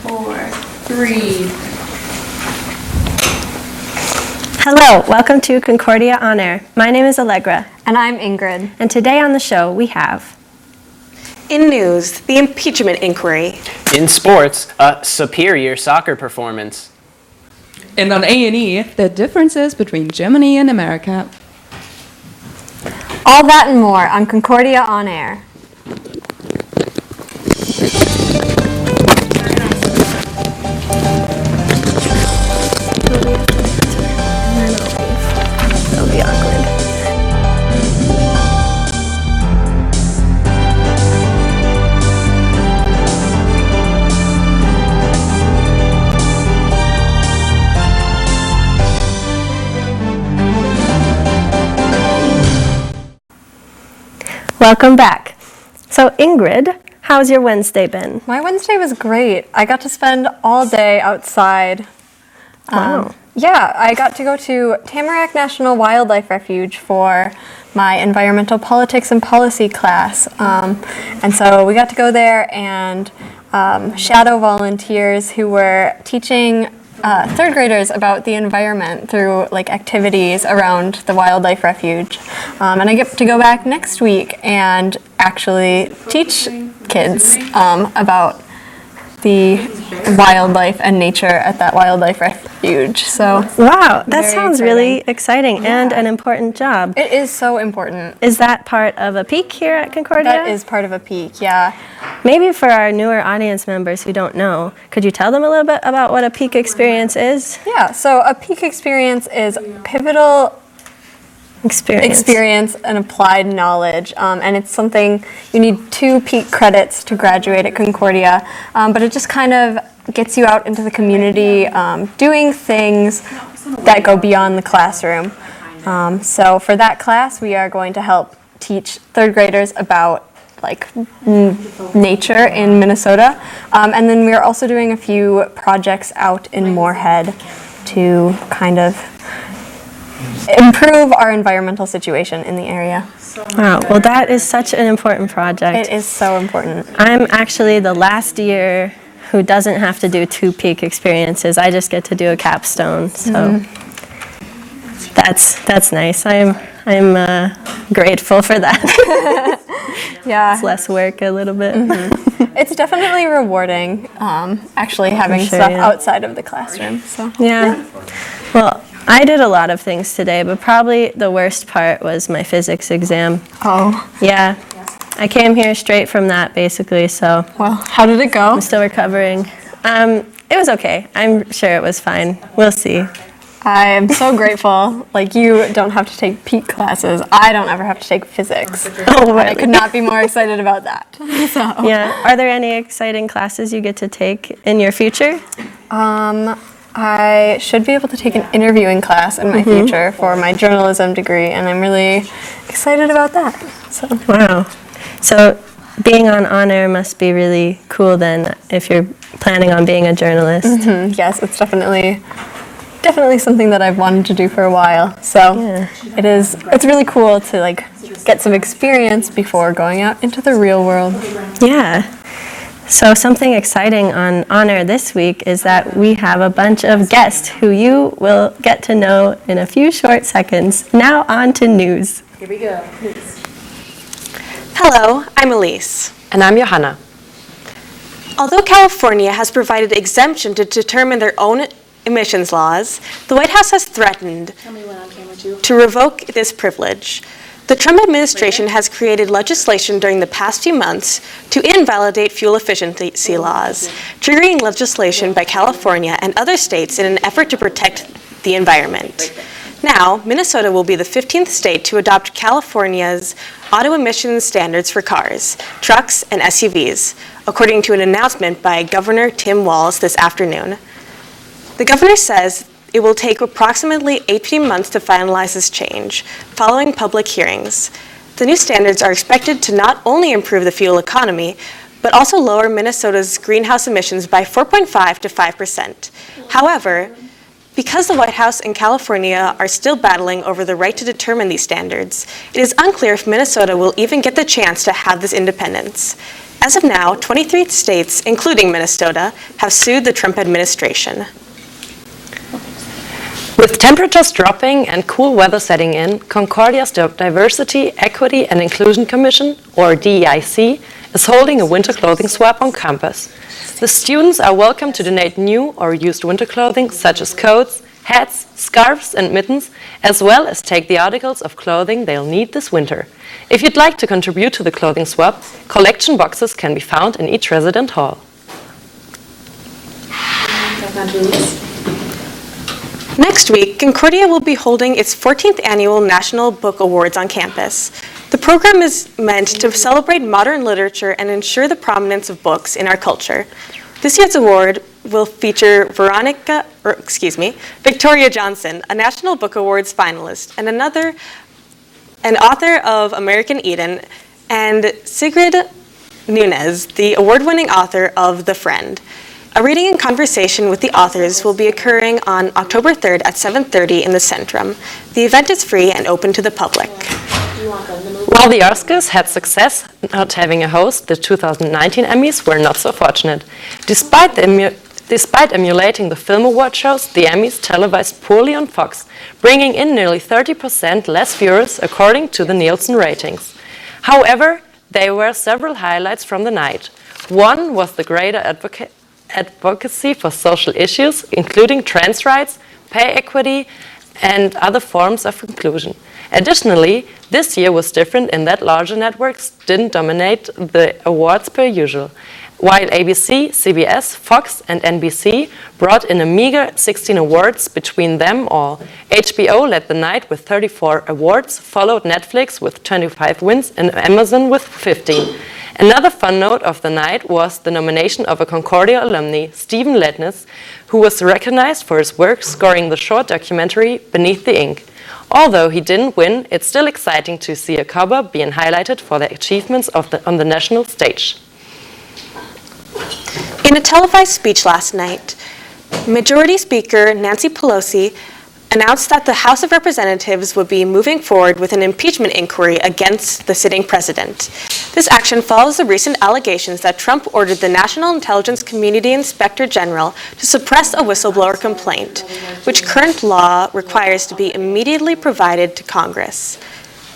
4, 3. Hello, welcome to Concordia On-Air. My name is Allegra. And I'm Ingrid. And today on the show we have... In news, the impeachment inquiry. In sports, a superior soccer performance. And on A&E, the differences between Germany and America. All that and more on Concordia On-Air. That'll be awkward. Welcome back. So Ingrid, how's your Wednesday been? My Wednesday was great. I got to spend all day outside. Wow. Yeah, I got to go to Tamarack National Wildlife Refuge for my environmental politics and policy class. And so we got to go there and shadow volunteers who were teaching third graders about the environment through like activities around the wildlife refuge. And I get to go back next week and actually teach kids about the wildlife and nature at that wildlife refuge. So Wow, that very sounds exciting. really exciting and an important job. It is so important. Is that part of a peak here at Concordia? That is part of a peak, yeah. Maybe for our newer audience members who don't know, could you tell them a little bit about what a peak experience is? Yeah, so a peak experience is pivotal experience and applied knowledge, and it's something you need 2 peak credits to graduate at Concordia, but it just kind of gets you out into the community doing things that go beyond the classroom. So for that class, we are going to help teach third graders about like nature in Minnesota, and then we are also doing a few projects out in Moorhead to kind of improve our environmental situation in the area. Wow, well that is such an important project. It is so important. I'm actually the last year who doesn't have to do 2 peak experiences. I just get to do a capstone, so that's nice. I'm grateful for that. Yeah, It's less work a little bit. it's definitely rewarding actually having sure, stuff yeah. outside of the classroom. So Yeah. Well, I did a lot of things today, but probably the worst part was my physics exam. Oh, Yeah. I came here straight from that basically, so well, how did it go? I'm still recovering. It was okay. I'm sure it was fine. We'll see. I am so grateful. Like, you don't have to take peak classes. I don't ever have to take physics. Oh, And I really? could not be more excited about that. So, Yeah. Are there any exciting classes you get to take in your future? I should be able to take an interviewing class in my future for my journalism degree, and I'm really excited about that. So, Wow. So being on air must be really cool then if you're planning on being a journalist. yes, it's definitely something that I've wanted to do for a while. So Yeah. it's really cool to like get some experience before going out into the real world. Yeah. So something exciting on air this week is that we have a bunch of guests who you will get to know in a few short seconds. Now on to news. Here we go. Hello, I'm Elise. And I'm Johanna. Although California has provided exemption to determine their own emissions laws, the White House has threatened to revoke this privilege. The Trump administration has created legislation during the past few months to invalidate fuel efficiency laws, triggering legislation by California and other states in an effort to protect the environment. Now, Minnesota will be the 15th state to adopt California's auto emissions standards for cars, trucks, and SUVs, according to an announcement by Governor Tim Walz this afternoon. The governor says it will take approximately 18 months to finalize this change, following public hearings. The new standards are expected to not only improve the fuel economy, but also lower Minnesota's greenhouse emissions by 4.5 to 5%. However, because the White House and California are still battling over the right to determine these standards, it is unclear if Minnesota will even get the chance to have this independence. As of now, 23 states, including Minnesota, have sued the Trump administration. With temperatures dropping and cool weather setting in, Concordia's Diversity, Equity and Inclusion Commission, or DEIC, is holding a winter clothing swap on campus. The students are welcome to donate new or used winter clothing such as coats, hats, scarves and mittens, as well as take the articles of clothing they'll need this winter. If you'd like to contribute to the clothing swap, collection boxes can be found in each resident hall. Next week, Concordia will be holding its 14th annual National Book Awards on campus. The program is meant to celebrate modern literature and ensure the prominence of books in our culture. This year's award will feature Victoria Johnson, a National Book Awards finalist, and an author of American Eden, and Sigrid Nunez, the award-winning author of The Friend. A reading and conversation with the authors will be occurring on October 3rd at 7:30 in the Centrum. The event is free and open to the public. While the Oscars had success not having a host, the 2019 Emmys were not so fortunate. Despite emulating the film award shows, the Emmys televised poorly on Fox, bringing in nearly 30% less viewers according to the Nielsen ratings. However, there were several highlights from the night. One was the greater advocacy for social issues, including trans rights, pay equity, and other forms of inclusion. Additionally, this year was different in that larger networks didn't dominate the awards per usual. While ABC, CBS, Fox, and NBC brought in a meager 16 awards between them all, HBO led the night with 34 awards, followed Netflix with 25 wins, and Amazon with 15. Another fun note of the night was the nomination of a Concordia alumni, Stephen Lednes, who was recognized for his work scoring the short documentary Beneath the Ink. Although he didn't win, it's still exciting to see a Cobber being highlighted for their achievements on the national stage. In a televised speech last night, Majority Speaker Nancy Pelosi announced that the House of Representatives would be moving forward with an impeachment inquiry against the sitting president. This action follows the recent allegations that Trump ordered the National Intelligence Community Inspector General to suppress a whistleblower complaint, which current law requires to be immediately provided to Congress.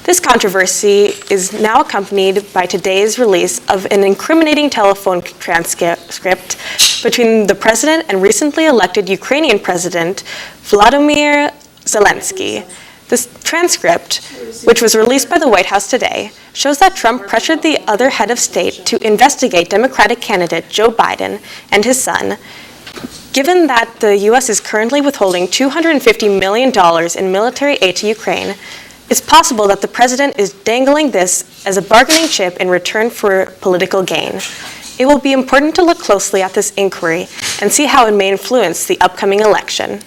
This controversy is now accompanied by today's release of an incriminating telephone transcript between the president and recently elected Ukrainian president, Volodymyr Zelensky. This transcript, which was released by the White House today, shows that Trump pressured the other head of state to investigate Democratic candidate Joe Biden and his son. Given that the U.S. is currently withholding $250 million in military aid to Ukraine, it's possible that the president is dangling this as a bargaining chip in return for political gain. It will be important to look closely at this inquiry and see how it may influence the upcoming election.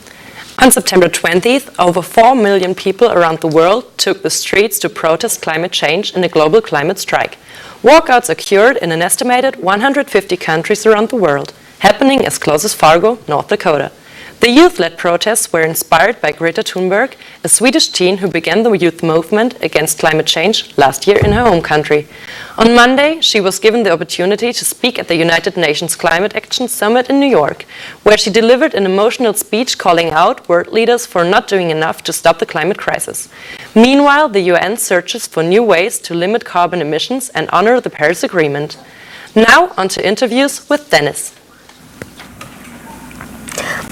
On September 20th, over 4 million people around the world took the streets to protest climate change in a global climate strike. Walkouts occurred in an estimated 150 countries around the world, happening as close as Fargo, North Dakota. The youth-led protests were inspired by Greta Thunberg, a Swedish teen who began the youth movement against climate change last year in her home country. On Monday, she was given the opportunity to speak at the United Nations Climate Action Summit in New York, where she delivered an emotional speech calling out world leaders for not doing enough to stop the climate crisis. Meanwhile, the UN searches for new ways to limit carbon emissions and honor the Paris Agreement. Now, on to interviews with Dennis.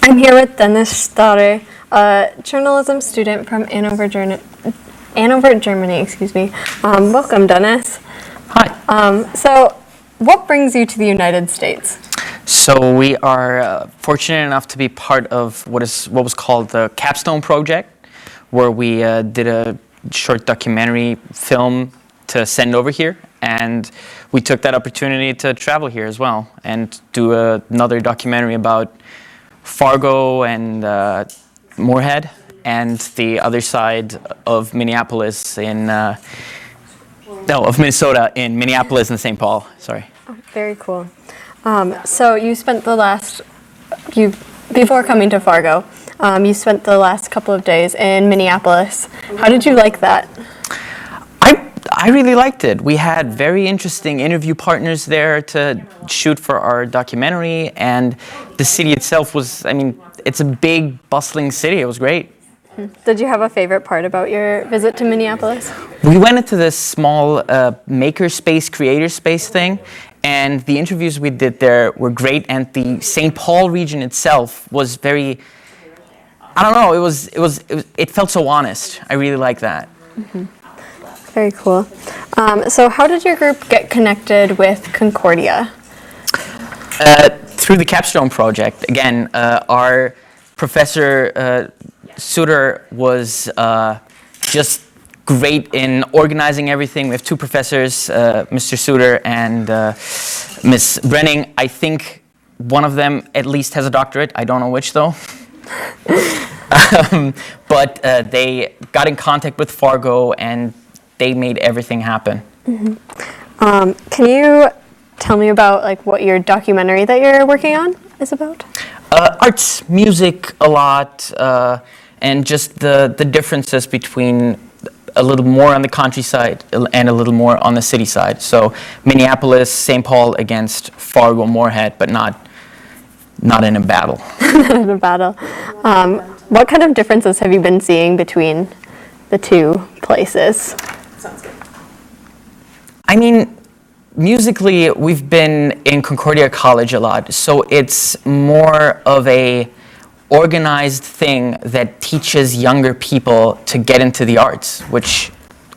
I'm here with Dennis Stauder, a journalism student from Andover, Germany. Welcome, Dennis. Hi. So, what brings you to the United States? So we are fortunate enough to be part of what was called the Capstone Project, where we did a short documentary film to send over here, and we took that opportunity to travel here as well and do another documentary about Fargo and Moorhead, and the other side of Minneapolis of Minnesota in Minneapolis and St. Paul. Sorry. Oh, very cool. So you spent before coming to Fargo, you spent the last couple of days in Minneapolis. How did you like that? I I really liked it. We had very interesting interview partners there to shoot for our documentary, and the city itself was, I mean, it's a big, bustling city. It was great. Did you have a favorite part about your visit to Minneapolis? We went into this small maker space, creator space thing, and the interviews we did there were great, and the St. Paul region itself was very, I don't know, it felt so honest. I really like that. Very cool. So how did your group get connected with Concordia? Through the Capstone Project. Again, our professor Suter was just great in organizing everything. We have two professors, Mr. Suter and Miss Brenning. I think one of them at least has a doctorate. I don't know which though. But they got in contact with Fargo and they made everything happen. Can you tell me about what your documentary that you're working on is about? Arts, music a lot, and just the differences between a little more on the countryside and a little more on the city side. So Minneapolis, St. Paul against Fargo, Moorhead, but not in a battle. In a battle. What kind of differences have you been seeing between the two places? I mean, musically, we've been in Concordia College a lot, so it's more of a organized thing that teaches younger people to get into the arts, which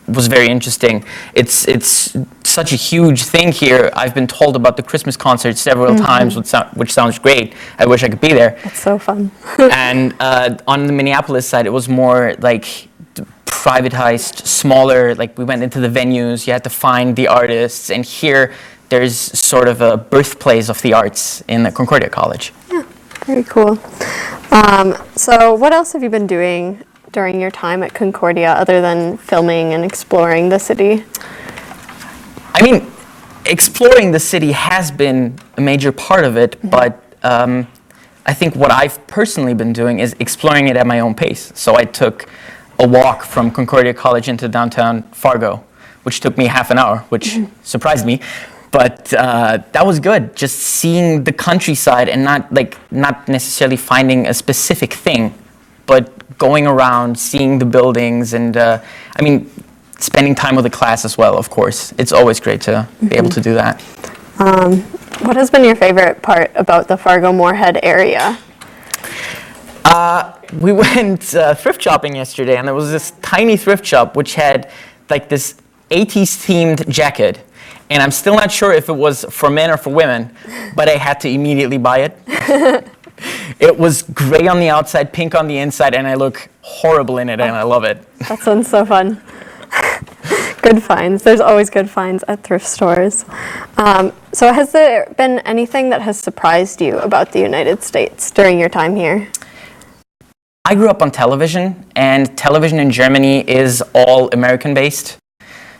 was very interesting. It's such a huge thing here. I've been told about the Christmas concert several times, which sounds great. I wish I could be there. It's so fun. And on the Minneapolis side, it was more like privatized, smaller, like we went into the venues, you had to find the artists, and here there's sort of a birthplace of the arts in the Concordia College. Yeah, very cool. So what else have you been doing during your time at Concordia other than filming and exploring the city? I mean, exploring the city has been a major part of it, but I think what I've personally been doing is exploring it at my own pace. So I took a walk from Concordia College into downtown Fargo, which took me half an hour, which surprised me. But that was good, just seeing the countryside and not necessarily finding a specific thing, but going around, seeing the buildings, and I mean, spending time with the class as well, of course. It's always great to be able to do that. What has been your favorite part about the Fargo-Moorhead area? We went thrift shopping yesterday, and there was this tiny thrift shop which had like this 80s themed jacket. And I'm still not sure if it was for men or for women, but I had to immediately buy it. It was gray on the outside, pink on the inside, and I look horrible in it, and I love it. That sounds so fun. Good finds. There's always good finds at thrift stores. So has there been anything that has surprised you about the United States during your time here? I grew up on television, and television in Germany is all American-based.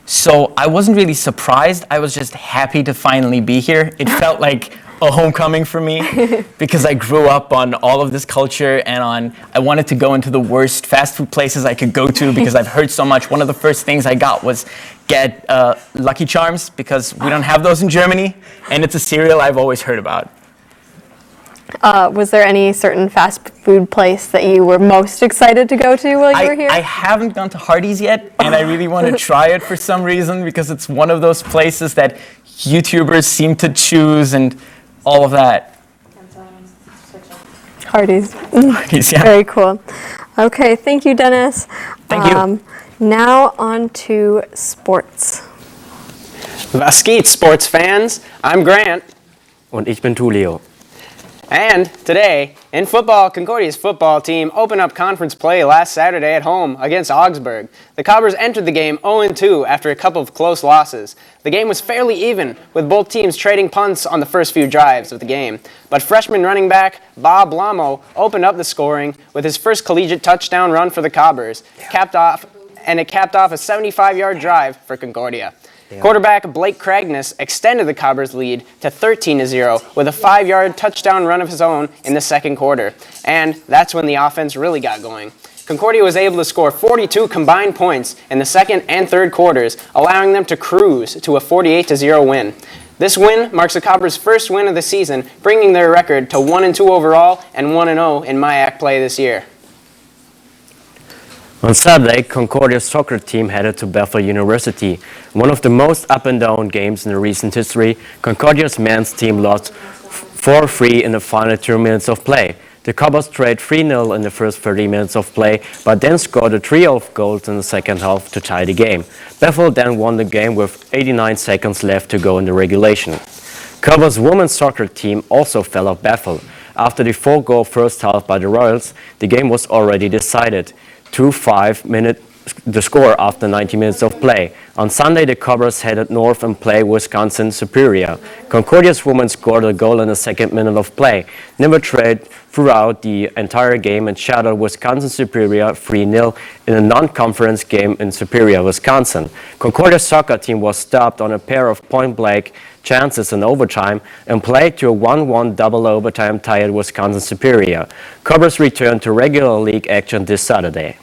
So I wasn't really surprised. I was just happy to finally be here. It felt like a homecoming for me because I grew up on all of this culture, and I wanted to go into the worst fast food places I could go to because I've heard so much. One of the first things I got was get Lucky Charms because we don't have those in Germany, and it's a cereal I've always heard about. Was there any certain fast food place that you were most excited to go to while you were here? I haven't gone to Hardee's yet, and I really want to try it for some reason because it's one of those places that YouTubers seem to choose and all of that. Hardee's. Hardee's, yeah. Very cool. Okay, thank you, Dennis. Thank you. Now on to sports. Was geht, sports fans? I'm Grant. Und ich bin Tulio. And today, in football, Concordia's football team opened up conference play last Saturday at home against Augsburg. The Cobbers entered the game 0-2 after a couple of close losses. The game was fairly even, with both teams trading punts on the first few drives of the game. But freshman running back Bob Lamo opened up the scoring with his first collegiate touchdown run for the Cobbers. It capped off a 75-yard drive for Concordia. Quarterback Blake Cragness extended the Cobbers' lead to 13-0 with a 5-yard touchdown run of his own in the second quarter. And that's when the offense really got going. Concordia was able to score 42 combined points in the second and third quarters, allowing them to cruise to a 48-0 win. This win marks the Cobras' first win of the season, bringing their record to 1-2 overall and 1-0 in MIAC play this year. On Saturday, Concordia's soccer team headed to Bethel University. One of the most up-and-down games in recent history, Concordia's men's team lost 4-3 in the final 2 minutes of play. The Cobras trailed 3-0 in the first 30 minutes of play, but then scored a trio of goals in the second half to tie the game. Bethel then won the game with 89 seconds left to go in the regulation. Cobras' women's soccer team also fell off Bethel. After the 4-goal first half by the Royals, the game was already decided. 2-5 the score after 90 minutes of play. On Sunday, the Cobras headed north and play Wisconsin Superior. Concordia's women scored a goal in the second minute of play, never trailed throughout the entire game, and shattered Wisconsin Superior 3-0 in a non-conference game in Superior, Wisconsin. Concordia's soccer team was stopped on a pair of point-blank chances in overtime and played to a 1-1 double overtime tie at Wisconsin Superior. Cobras returned to regular league action this Saturday.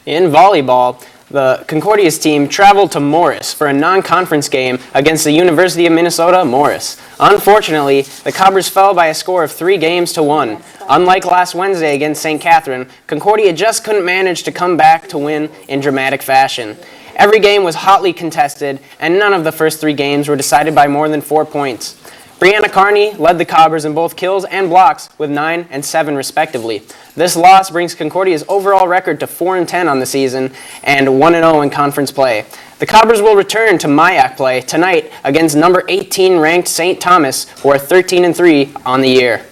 In volleyball, the Concordia's team traveled to Morris for a non-conference game against the University of Minnesota Morris. Unfortunately, the Cobras fell by a score of 3-1. Unlike last Wednesday against St. Catherine, Concordia just couldn't manage to come back to win in dramatic fashion. Every game was hotly contested, and none of the first 3 games were decided by more than 4 points. Brianna Carney led the Cobras in both kills and blocks with 9 and 7 respectively. This loss brings Concordia's overall record to 4-10 on the season and 1-0 in conference play. The Cobras will return to MIAC play tonight against number 18 ranked St. Thomas, who are 13-3 on the year.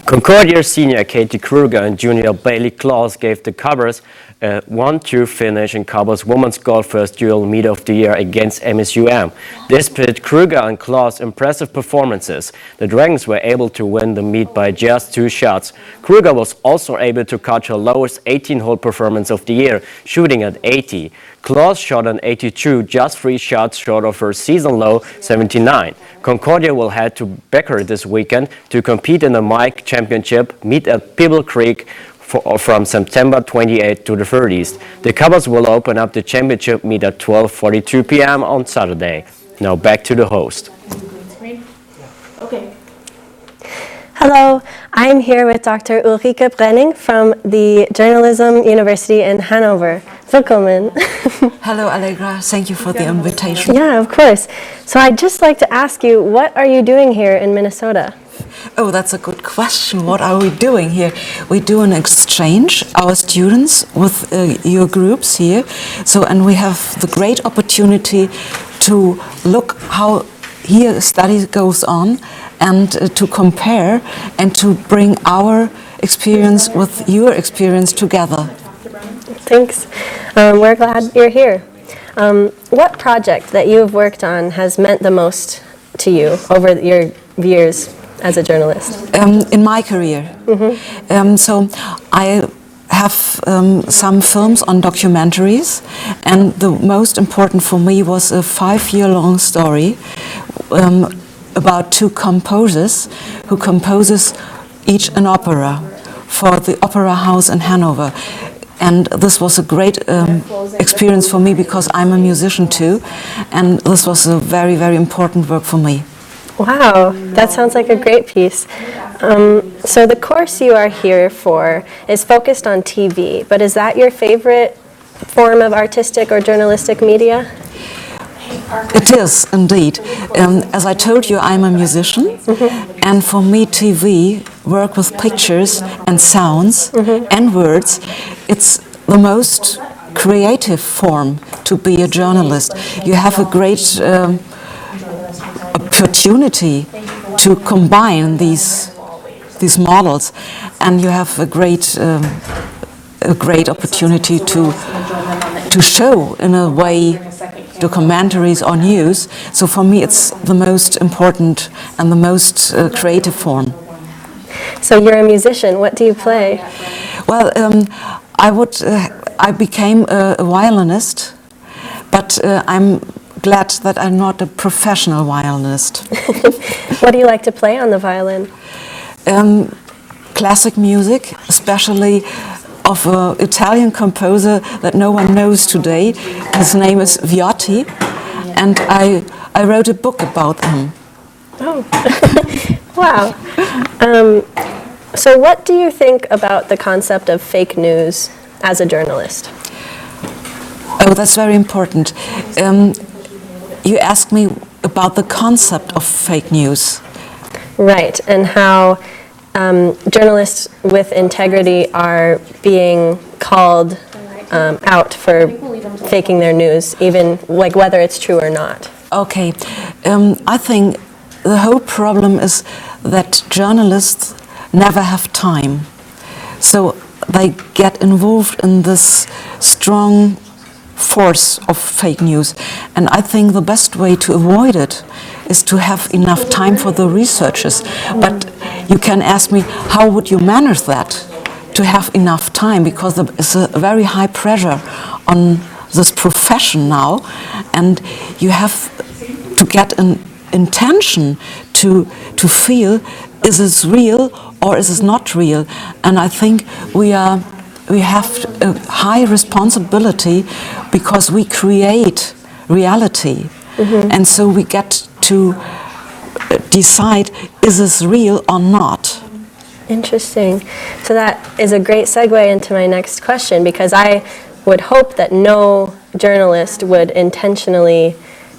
Concordia senior Katie Kruger and junior Bailey Claus gave the Cobras a 1-2 finish in Cobras women's golf first dual meet of the year against MSUM. Despite Kruger and Claus' impressive performances, the Dragons were able to win the meet by just 2 shots. Kruger was also able to catch her lowest 18-hole performance of the year, shooting at 80. Claus shot an 82, just 3 shots short of her season low 79. Concordia will head to Becker this weekend to compete in the MIAC Championship meet at Pebble Creek from September 28th to the 30th. The Cobras will open up the championship meet at 12:42 p.m. on Saturday. Now back to the host. Okay. Hello, I'm here with Dr. Ulrike Brenning from the Journalism University in Hanover. Willkommen. Hello, Allegra. Thank you for the invitation. Yeah, of course. So I'd just like to ask you, what are you doing here in Minnesota? Oh, that's a good question. What are we doing here? We do an exchange, our students, with your groups here. And we have the great opportunity to look how here study goes on and to compare and to bring our experience with your experience together. Thanks. We're glad you're here. What project that you've worked on has meant the most to you over your years as a journalist? In my career. So I have some films on documentaries, and the most important for me was a 5-year-long story about 2 composers who composes each an opera for the Opera House in Hanover. And this was a great experience for me because I'm a musician too, and this was a very, very important work for me. Wow, that sounds like a great piece. So the course you are here for is focused on TV, but is that your favorite form of artistic or journalistic media? It is, indeed. As I told you, I'm a musician, and for me TV, work with pictures and sounds and words, it's the most creative form to be a journalist. You have a great opportunity to combine these models, and you have a great opportunity to show in a way documentaries or news. So for me it's the most important and the most creative form. So you're a musician. What do you play? Well, I became a violinist, but I'm glad that I'm not a professional violinist. What do you like to play on the violin? Classic music, especially of an Italian composer that no one knows today. His name is Viotti, and I wrote a book about him. Oh, wow. So what do you think about the concept of fake news as a journalist? Oh, that's very important. You asked me about the concept of fake news. Right, and how journalists with integrity are being called out for faking their news, even like whether it's true or not. Okay, I think the whole problem is that journalists never have time. So they get involved in this strong force of fake news. And I think the best way to avoid it is to have enough time for the researchers. But you can ask me, how would you manage that? To have enough time, because there is a very high pressure on this profession now, and you have to get an intention to feel, is this real or is this not real? And I think we have a high responsibility because we create reality. And so we get to decide, is this real or not? Interesting. So that is a great segue into my next question, because I would hope that no journalist would intentionally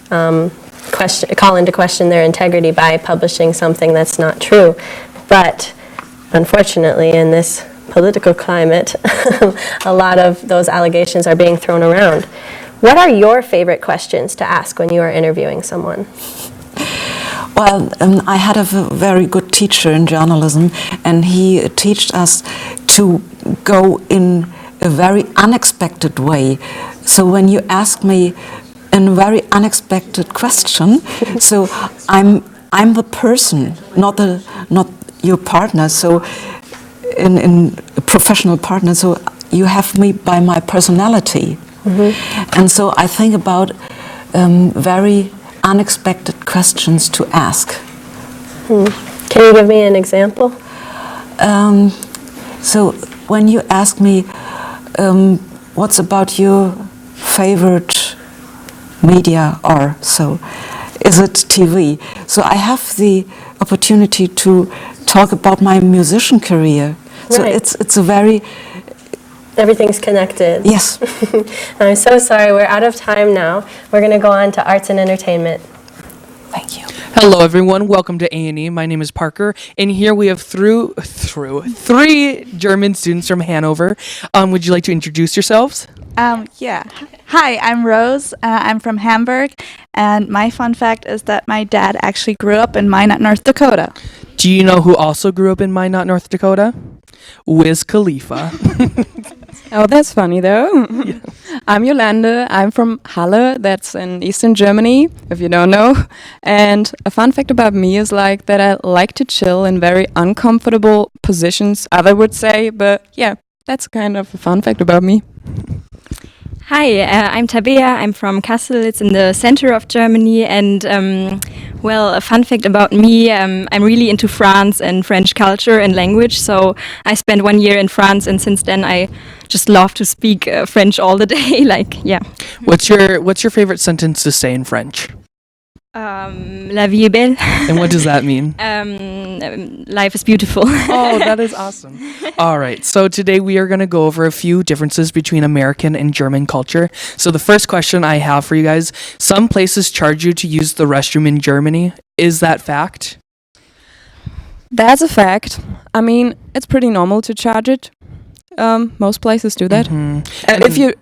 call into question their integrity by publishing something that's not true. But unfortunately, in this political climate, a lot of those allegations are being thrown around. What are your favorite questions to ask when you are interviewing someone? Well, I had a very good teacher in journalism, and he taught us to go in a very unexpected way. So when you ask me a very unexpected question, so I'm the person, not your partner. So in a professional partner, so you have me by my personality, and so I think about very unexpected questions to ask. Can you give me an example? So when you ask me, what's about your favorite media or so, is it TV? So I have the opportunity to talk about my musician career. So Right. it's a very... Everything's connected. Yes. I'm so sorry, we're out of time now. We're going to go on to arts and entertainment. Thank you. Hello, everyone. Welcome to A&E. My name is Parker, and here we have three German students from Hanover. Would you like to introduce yourselves? Yeah. Hi, I'm Rose. I'm from Hamburg, and my fun fact is that my dad actually grew up in Minot, North Dakota. Do you know who also grew up in Minot, North Dakota? Wiz Khalifa. Oh, that's funny though. I'm Yolande. I'm from Halle. That's in Eastern Germany, if you don't know. And a fun fact about me is like that I like to chill in very uncomfortable positions, other would say. But yeah, that's kind of a fun fact about me. Hi, I'm Tabea. I'm from Kassel. It's in the center of Germany. And, well, a fun fact about me, I'm really into France and French culture and language. So I spent 1 year in France, and since then I just love to speak French all the day. Like, yeah. What's your favorite sentence to say in French? La vie est belle. And what does that mean? Life is beautiful. Oh, that is awesome. All right. So today we are going to go over a few differences between American and German culture. So the first question I have for you guys, some places charge you to use the restroom in Germany. Is that fact? That's a fact. I mean, it's pretty normal to charge it. Most places do that.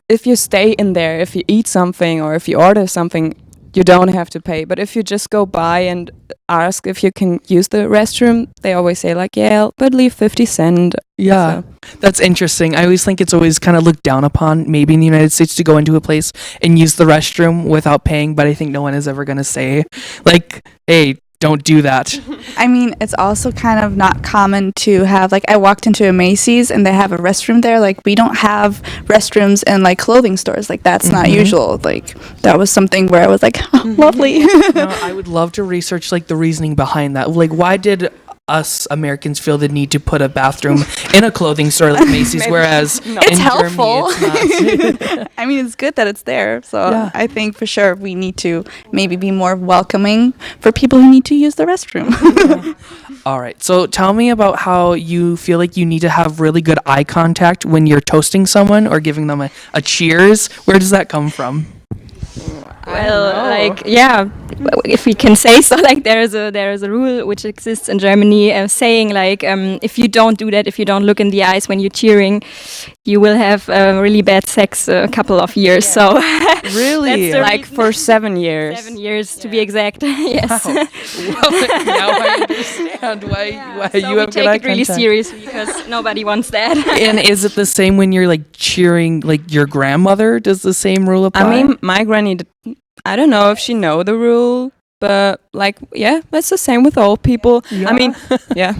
If you stay in there, if you eat something or if you order something, you don't have to pay. But if you just go by and ask if you can use the restroom, they always say like, yeah, but leave 50 cents. Yeah, that's interesting. I always think it's always kind of looked down upon, maybe in the United States, to go into a place and use the restroom without paying. But I think no one is ever going to say like, hey, don't do that. I mean, it's also kind of not common to have, like, I walked into a Macy's and they have a restroom there. Like, we don't have restrooms in, like, clothing stores. Like, that's not usual. Like, that was something where I was like, oh, lovely. No, I would love to research, like, the reasoning behind that. Like, why did us Americans feel the need to put a bathroom in a clothing store like Macy's, whereas It's in helpful. Germany it's not. I mean, it's good that it's there. So Yeah. I think for sure we need to maybe be more welcoming for people who need to use the restroom. All right. So tell me about how you feel like you need to have really good eye contact when you're toasting someone or giving them a cheers. Where does that come from? Well, like, yeah, if we can say so, like there is a rule which exists in Germany saying like if you don't do that, if you don't look in the eyes when you're cheering, you will have really bad sex a couple of years. So Really? That's the Like for 7 years. 7 years to be exact. Yes. Well, now I understand why So you we have good take eye it really contact. seriously because nobody wants that. And is it the same when you're like cheering like your grandmother? Does the same rule apply? I mean, my granny, I don't know if she know the rule, but like, yeah, that's the same with old people. I mean, yeah.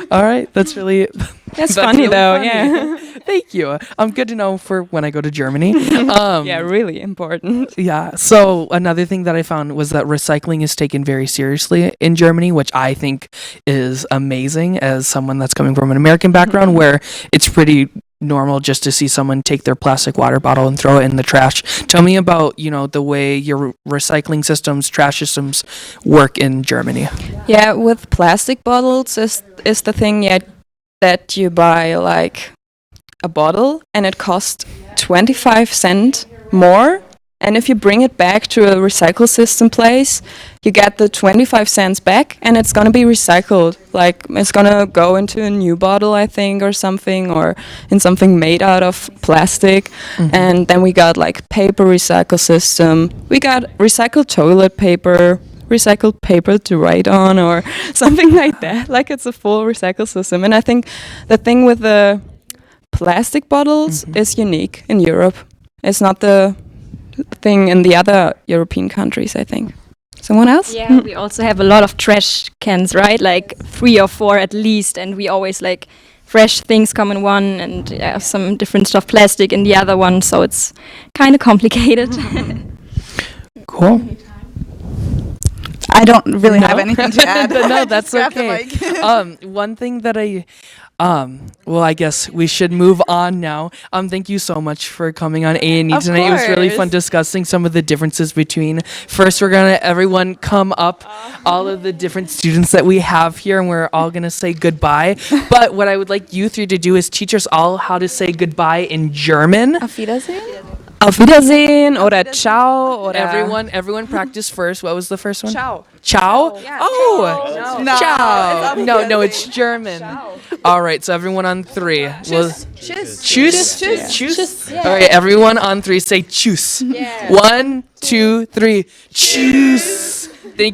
all right, that's really That's funny really though, funny. yeah. Thank you. Good to know for when I go to Germany. Yeah, really important. Yeah. So another thing that I found was that recycling is taken very seriously in Germany, which I think is amazing as someone that's coming from an American background where it's pretty normal just to see someone take their plastic water bottle and throw it in the trash. Tell me about, the way your recycling systems, trash systems work in Germany. Yeah, with plastic bottles is the thing, yeah, that you buy like a bottle and it costs 25 cents more. And if you bring it back to a recycle system place, you get the 25 cents back and it's going to be recycled. Like it's going to go into a new bottle, I think, or something, or in something made out of plastic. And then we got like paper recycle system. We got recycled toilet paper, recycled paper to write on, or something like that. Like it's a full recycle system. And I think the thing with the plastic bottles is unique in Europe. It's not the thing in the other European countries, I think. Someone else? Yeah, we also have a lot of trash cans, right? Like 3 or 4 at least, and we always like fresh things come in one and some different stuff plastic in the other one, so it's kind of complicated. Cool. I don't really have anything to add. No, that's Grab the okay. mic. One thing that well, I guess we should move on now. Thank you so much for coming on A&E Of tonight. It was really course. fun discussing some of the differences between. First, we're gonna everyone come up, all of the different students that we have here, and we're all gonna say goodbye. But what I would like you three to do is teach us all how to say goodbye in German. Auf Wiedersehen? Auf Wiedersehen oder Ciao oder Everyone practice first. What was the first one? Ciao. Ciao? Yeah, Oh! No. Ciao. No, it's German. All right, so everyone on 3. Tschüss. Tschüss. Tschüss. All right, everyone on 3 say tschüss. 1, 2, 3. Tschüss.